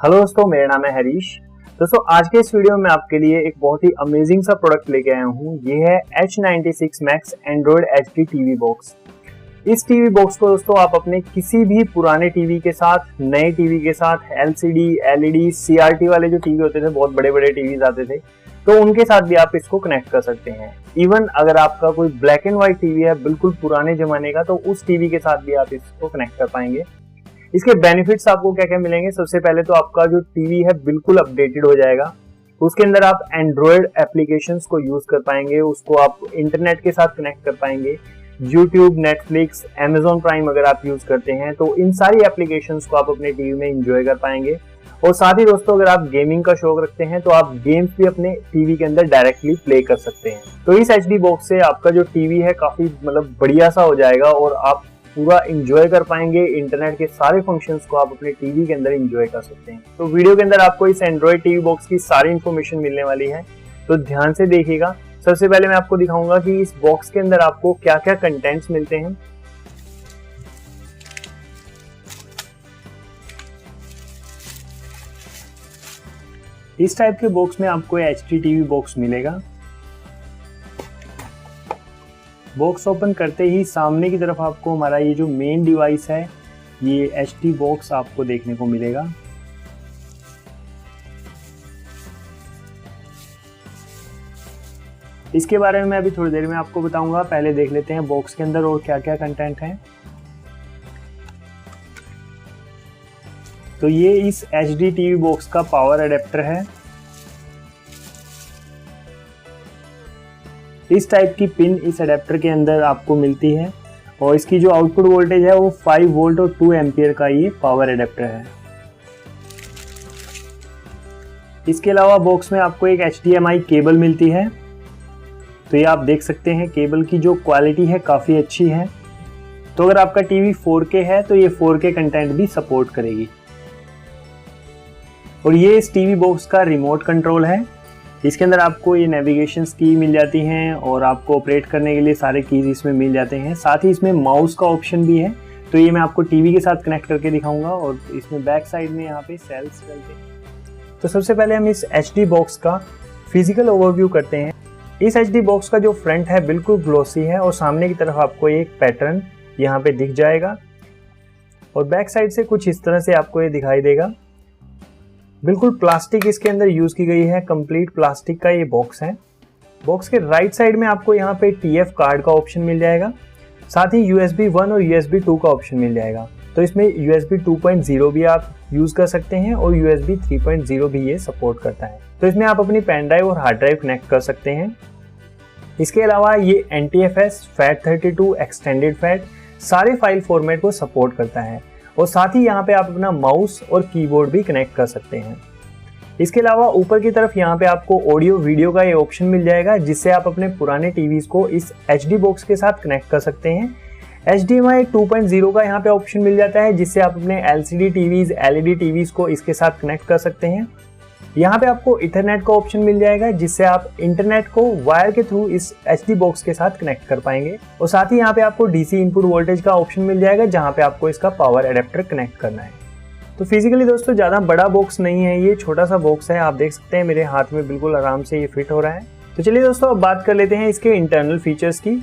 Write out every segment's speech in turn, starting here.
Hello दोस्तों, मेरा नाम है हरीश। दोस्तों आज के इस वीडियो में आपके लिए एक बहुत ही अमेजिंग सा प्रोडक्ट लेके आया हूँ। ये है H96 Max Android HD TV box. इस टीवी बॉक्स को दोस्तों आप अपने किसी भी पुराने टीवी के साथ, नए टीवी के साथ, LCD, LED, CRT वाले जो टीवी होते थे, बहुत बड़े बड़े टीवीज आते थे, तो उनके साथ भी आप इसको कनेक्ट कर सकते हैं। इवन अगर आपका कोई ब्लैक एंड व्हाइट टीवी है, बिल्कुल पुराने जमाने का, तो उस टीवी के साथ भी आप इसको कनेक्ट कर पाएंगे। इसके बेनिफिट्स आपको क्या क्या मिलेंगे? सबसे पहले तो आपका जो टीवी है बिल्कुल अपडेटेड हो जाएगा। उसके अंदर आप एंड्रॉयड एप्लीकेशंस को यूज कर पाएंगे, उसको आप इंटरनेट के साथ कनेक्ट कर पाएंगे। यूट्यूब, नेटफ्लिक्स, Amazon प्राइम अगर आप यूज करते हैं तो इन सारी एप्लीकेशंस को आप अपने टीवी में एंजॉय कर पाएंगे। और साथ ही दोस्तों अगर आप गेमिंग का शौक रखते हैं तो आप गेम्स भी अपने टीवी के अंदर डायरेक्टली प्ले कर सकते हैं। तो इस HD बॉक्स से आपका जो टीवी है काफी बढ़िया सा हो जाएगा और आप पूरा एंजॉय कर पाएंगे। इंटरनेट के सारे फंक्शंस को आप अपने टीवी के अंदर एंजॉय कर सकते हैं। तो वीडियो के अंदर आपको इस एंड्रॉयड टीवी बॉक्स की सारी इंफॉर्मेशन मिलने वाली है, तो ध्यान से देखिएगा। सबसे पहले मैं आपको दिखाऊंगा कि इस बॉक्स के अंदर आपको क्या क्या कंटेंट्स मिलते हैं। इस टाइप के बॉक्स में आपको HD टीवी बॉक्स मिलेगा। बॉक्स ओपन करते ही सामने की तरफ आपको हमारा ये जो मेन डिवाइस है, ये HD बॉक्स आपको देखने को मिलेगा। इसके बारे में मैं अभी थोड़ी देर में आपको बताऊंगा। पहले देख लेते हैं बॉक्स के अंदर और क्या क्या कंटेंट है। तो ये इस HD टीवी बॉक्स का पावर अडेप्टर है। इस टाइप की पिन इस अडेप्टर के अंदर आपको मिलती है और इसकी जो आउटपुट वोल्टेज है वो 5 वोल्ट और 2 एम्पियर का ये पावर अडेप्टर है। इसके अलावा बॉक्स में आपको एक HDMI केबल मिलती है। तो ये आप देख सकते हैं केबल की जो क्वालिटी है काफ़ी अच्छी है। तो अगर आपका टीवी 4K है तो ये 4K कंटेंट भी सपोर्ट करेगी। और ये इस टीवी बॉक्स का रिमोट कंट्रोल है। इसके अंदर आपको ये नेविगेशन की मिल जाती हैं और आपको ऑपरेट करने के लिए सारे कीज इसमें मिल जाते हैं। साथ ही इसमें माउस का ऑप्शन भी है। तो ये मैं आपको टीवी के साथ कनेक्ट करके दिखाऊंगा। और इसमें बैक साइड में यहाँ पे सेल्स चलते हैं। तो सबसे पहले हम इस HD बॉक्स का फिजिकल ओवरव्यू करते हैं। इस HD बॉक्स का जो फ्रंट है बिल्कुल ग्लोसी है और सामने की तरफ आपको एक पैटर्न यहाँ पे दिख जाएगा और बैक साइड से कुछ इस तरह से आपको ये दिखाई देगा। बिल्कुल प्लास्टिक इसके अंदर यूज की गई है, कंप्लीट प्लास्टिक का ये बॉक्स है। बॉक्स के राइट साइड में आपको यहाँ पे TF कार्ड का ऑप्शन मिल जाएगा। साथ ही USB 1 और USB 2 का ऑप्शन मिल जाएगा। तो इसमें USB 2.0 भी आप यूज कर सकते हैं और USB 3.0 भी ये सपोर्ट करता है। तो इसमें आप अपनी पेन ड्राइव और हार्ड ड्राइव कनेक्ट कर सकते हैं। इसके अलावा ये NTFS, FAT32, एक्सटेंडेड फैट सारे फाइल फॉर्मेट को सपोर्ट करता है। और साथ ही यहाँ पे आप अपना माउस और कीबोर्ड भी कनेक्ट कर सकते हैं। इसके अलावा ऊपर की तरफ यहाँ पे आपको ऑडियो वीडियो का ये ऑप्शन मिल जाएगा, जिससे आप अपने पुराने टीवीज को इस HD बॉक्स के साथ कनेक्ट कर सकते हैं। HDMI 2.0 का यहाँ पे ऑप्शन मिल जाता है, जिससे आप अपने LCD टीवीज, LED टीवीज को इसके साथ कनेक्ट कर सकते हैं। यहाँ पे आपको इथरनेट का ऑप्शन मिल जाएगा, जिससे आप इंटरनेट को वायर के थ्रू इस HD बॉक्स के साथ कनेक्ट कर पाएंगे। और साथ ही यहाँ पे आपको DC इनपुट वोल्टेज का ऑप्शन मिल जाएगा, जहाँ पे आपको इसका पावर अडेप्टर कनेक्ट करना है। तो फिजिकली दोस्तों ज़्यादा बड़ा बॉक्स नहीं है, ये छोटा सा बॉक्स है। आप देख सकते हैं मेरे हाथ में बिल्कुल आराम से ये फिट हो रहा है। तो चलिए दोस्तों अब बात कर लेते हैं इसके इंटरनल फीचर्स की।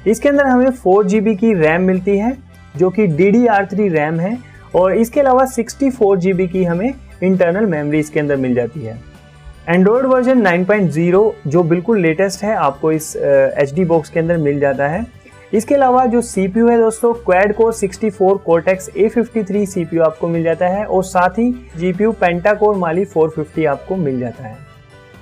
इसके अंदर हमें 4 GB की रैम मिलती है, जो कि DDR3 रैम है। और इसके अलावा 64 GB की हमें इंटरनल मेमोरी इसके अंदर मिल जाती है। एंड्रॉयड वर्जन 9.0 जो बिल्कुल लेटेस्ट है आपको इस HD बॉक्स के अंदर मिल जाता है। इसके अलावा जो CPU है दोस्तों, quad core 64 Cortex A53 CPU आपको मिल जाता है। और साथ ही GPU पेंटाकोर Mali 450 आपको मिल जाता है।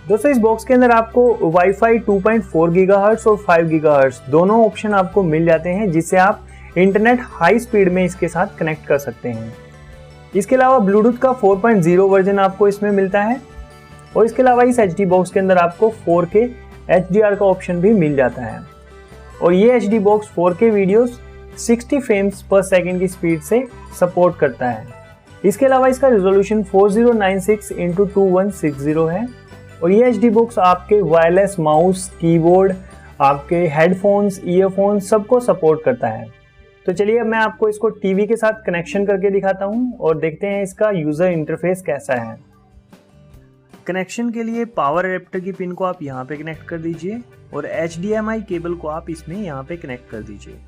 दोस्तों इस बॉक्स के अंदर आपको Wi-Fi 2.4 GHz और 5 GHz दोनों ऑप्शन आपको मिल जाते हैं, जिससे आप इंटरनेट हाई स्पीड में इसके साथ कनेक्ट कर सकते हैं। इसके अलावा ब्लूटूथ का 4.0 वर्जन आपको इसमें मिलता है। और इसके अलावा इस HD बॉक्स के अंदर आपको 4K HDR का ऑप्शन भी मिल जाता है। और ये HD box 4K videos 60 frames पर सेकंड की स्पीड से सपोर्ट करता है। इसके अलावा इसका रेजोल्यूशन 4096x2160 है। और ये HD बॉक्स आपके वायरलेस माउस, कीबोर्ड, आपके हेडफोन्स, ईयरफोन्स सबको सपोर्ट करता है। तो चलिए अब मैं आपको इसको टीवी के साथ कनेक्शन करके दिखाता हूँ और देखते हैं इसका यूज़र इंटरफेस कैसा है। कनेक्शन के लिए पावर एडेप्टर की पिन को आप यहाँ पे कनेक्ट कर दीजिए और HDMI केबल को आप इसमें यहाँ पे कनेक्ट कर दीजिए।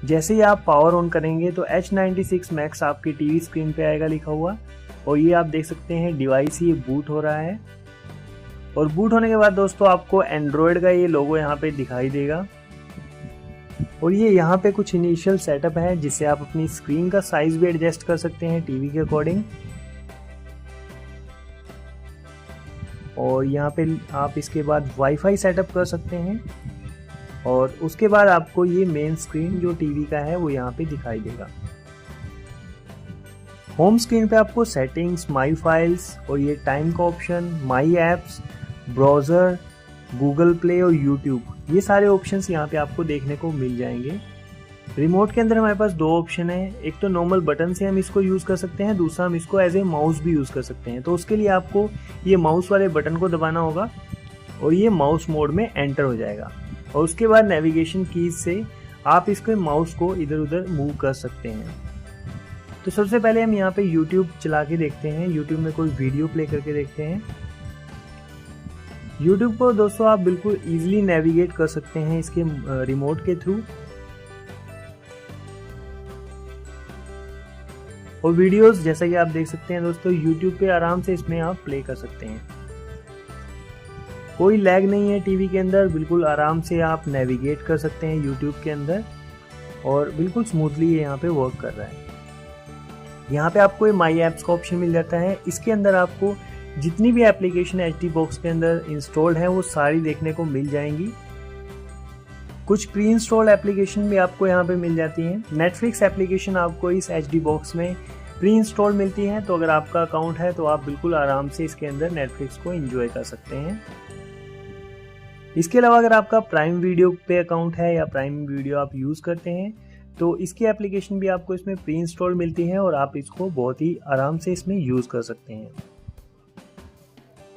जैसे ही आप पावर ऑन करेंगे तो H96 Max आपकी टीवी स्क्रीन पे आएगा लिखा हुआ, और ये आप देख सकते हैं डिवाइस ये बूट हो रहा है। और बूट होने के बाद दोस्तों आपको एंड्रॉयड का ये लोगो यहाँ पे दिखाई देगा, और ये यहाँ पे कुछ इनिशियल सेटअप है जिससे आप अपनी स्क्रीन का साइज भी एडजस्ट कर सकते हैं टीवी के अकॉर्डिंग। और यहाँ पे आप इसके बाद वाईफाई सेटअप कर सकते हैं, और उसके बाद आपको ये मेन स्क्रीन जो टीवी का है वो यहाँ पे दिखाई देगा। होम स्क्रीन पे आपको सेटिंग्स, माई फाइल्स और ये टाइम का ऑप्शन, माई एप्स, ब्राउज़र, गूगल प्ले और यूट्यूब, ये सारे ऑप्शंस यहाँ पे आपको देखने को मिल जाएंगे। रिमोट के अंदर हमारे पास दो ऑप्शन है, एक तो नॉर्मल बटन से हम इसको यूज़ कर सकते हैं, दूसरा हम इसको एज ए माउस भी यूज़ कर सकते हैं। तो उसके लिए आपको ये माउस वाले बटन को दबाना होगा और ये माउस मोड में एंटर हो जाएगा, और उसके बाद नेविगेशन कीज से आप इसके माउस को इधर उधर मूव कर सकते हैं। तो सबसे पहले हम यहाँ पे YouTube चला के देखते हैं, YouTube में कोई वीडियो प्ले करके देखते हैं। YouTube को दोस्तों आप बिल्कुल इजीली नेविगेट कर सकते हैं इसके रिमोट के थ्रू, और वीडियोस जैसा कि आप देख सकते हैं दोस्तों YouTube पे आराम से इसमें आप प्ले कर सकते हैं। कोई लैग नहीं है टीवी के अंदर, बिल्कुल आराम से आप नेविगेट कर सकते हैं YouTube के अंदर, और बिल्कुल स्मूथली ये यहाँ पे वर्क कर रहा है। यहाँ पे आपको ये माई एप्स का ऑप्शन मिल जाता है। इसके अंदर आपको जितनी भी एप्लीकेशन HD बॉक्स के अंदर इंस्टॉल्ड है वो सारी देखने को मिल जाएंगी। कुछ प्री इंस्टॉल्ड एप्लीकेशन भी आपको यहाँ पे मिल जाती हैं। नेटफ्लिक्स एप्लीकेशन आपको इस HD बॉक्स में प्री इंस्टॉल मिलती है, तो अगर आपका अकाउंट है तो आप बिल्कुल आराम से इसके अंदर नेटफ्लिक्स को एंजॉय कर सकते हैं। इसके अलावा अगर आपका प्राइम वीडियो पे अकाउंट है या प्राइम वीडियो आप यूज़ करते हैं तो इसकी एप्लीकेशन भी आपको इसमें प्री इंस्टॉल मिलती है, और आप इसको बहुत ही आराम से इसमें यूज़ कर सकते हैं।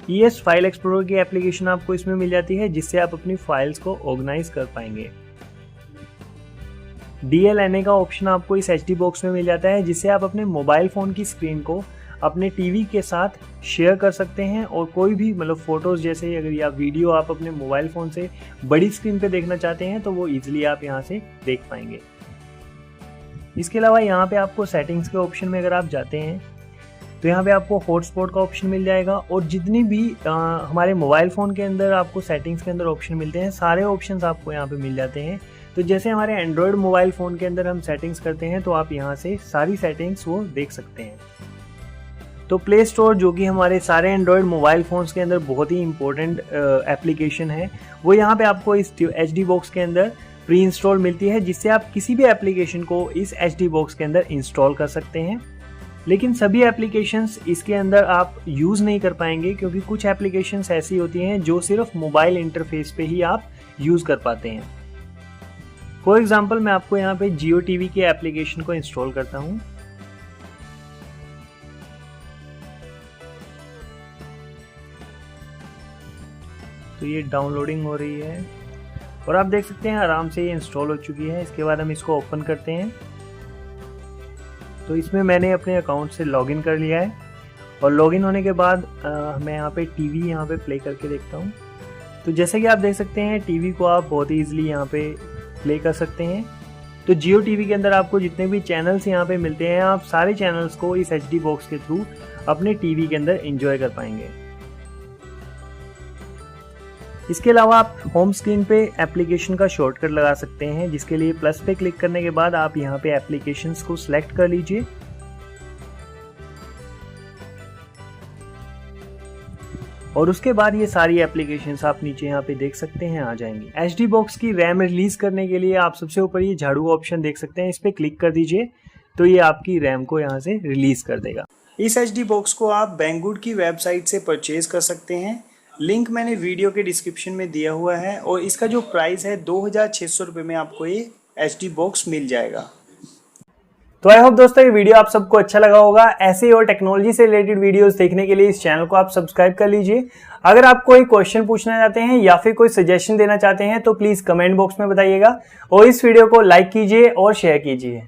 ES फाइल एक्सप्लोरर की एप्लीकेशन आपको इसमें मिल जाती है, जिससे आप अपनी फाइल्स को ऑर्गेनाइज कर पाएंगे। DLNA का ऑप्शन आपको इस HD बॉक्स में मिल जाता है, जिससे आप अपने मोबाइल फ़ोन की स्क्रीन को अपने टीवी के साथ शेयर कर सकते हैं, और कोई भी मतलब फ़ोटोज़ जैसे अगर या वीडियो आप अपने मोबाइल फ़ोन से बड़ी स्क्रीन पे देखना चाहते हैं तो वो ईजिली आप यहाँ से देख पाएंगे। इसके अलावा यहाँ पे आपको सेटिंग्स के ऑप्शन में अगर आप जाते हैं तो यहाँ पे आपको हॉटस्पॉट का ऑप्शन मिल जाएगा, और जितनी भी हमारे मोबाइल फ़ोन के अंदर आपको सेटिंग्स के अंदर ऑप्शन मिलते हैं सारे ऑप्शंस आपको यहाँ पे मिल जाते हैं। तो जैसे हमारे एंड्रॉयड मोबाइल फ़ोन के अंदर हम सेटिंग्स करते हैं तो आप यहाँ से सारी सेटिंग्स वो देख सकते हैं। तो प्ले स्टोर जो कि हमारे सारे एंड्रॉयड मोबाइल फ़ोन्स के अंदर बहुत ही इंपॉर्टेंट एप्लीकेशन है, वो यहाँ पे आपको इस HD बॉक्स के अंदर प्री इंस्टॉल मिलती है, जिससे आप किसी भी एप्लीकेशन को इस HD बॉक्स के अंदर इंस्टॉल कर सकते हैं। लेकिन सभी एप्लीकेशंस इसके अंदर आप यूज़ नहीं कर पाएंगे, क्योंकि कुछ एप्लीकेशंस ऐसी होती हैं जो सिर्फ मोबाइल इंटरफेस पे ही आप यूज़ कर पाते हैं। फॉर एग्जांपल मैं आपको यहाँ पे जियो टीवी के एप्लीकेशन को इंस्टॉल करता हूँ। तो ये डाउनलोडिंग हो रही है, और आप देख सकते हैं आराम से ये इंस्टॉल हो चुकी है। इसके बाद हम इसको ओपन करते हैं। तो इसमें मैंने अपने अकाउंट से लॉगिन कर लिया है, और लॉगिन होने के बाद मैं यहाँ पे टीवी यहाँ पे प्ले करके देखता हूँ। तो जैसे कि आप देख सकते हैं टीवी को आप बहुत ही ईजिली यहाँ पे प्ले कर सकते हैं। तो जियो टीवी के अंदर आपको जितने भी चैनल्स यहाँ पे मिलते हैं, आप सारे चैनल्स को इस HD बॉक्स के थ्रू अपने टीवी के अंदर एंजॉय कर पाएंगे। इसके अलावा आप होम स्क्रीन पे एप्लीकेशन का शॉर्टकट लगा सकते हैं, जिसके लिए प्लस पे क्लिक करने के बाद आप यहाँ पे एप्लीकेशंस को सिलेक्ट कर लीजिए, और उसके बाद ये सारी एप्लीकेशंस आप नीचे यहाँ पे देख सकते हैं आ जाएंगी। HD बॉक्स की रैम रिलीज करने के लिए आप सबसे ऊपर ये झाड़ू ऑप्शन देख सकते हैं, इस पे क्लिक कर दीजिए तो ये आपकी रैम को यहाँ से रिलीज कर देगा। इस HD बॉक्स को आप बैंगवुड की वेबसाइट से परचेज कर सकते हैं, लिंक मैंने वीडियो के डिस्क्रिप्शन में दिया हुआ है, और इसका जो प्राइस है 2600 रुपये में आपको ये HD बॉक्स मिल जाएगा। तो आई होप दोस्तों ये वीडियो आप सबको अच्छा लगा होगा। ऐसे ही और टेक्नोलॉजी से रिलेटेड वीडियोस देखने के लिए इस चैनल को आप सब्सक्राइब कर लीजिए। अगर आप कोई क्वेश्चन पूछना चाहते हैं या फिर कोई सजेशन देना चाहते हैं तो प्लीज कमेंट बॉक्स में बताइएगा और इस वीडियो को लाइक कीजिए और शेयर कीजिए।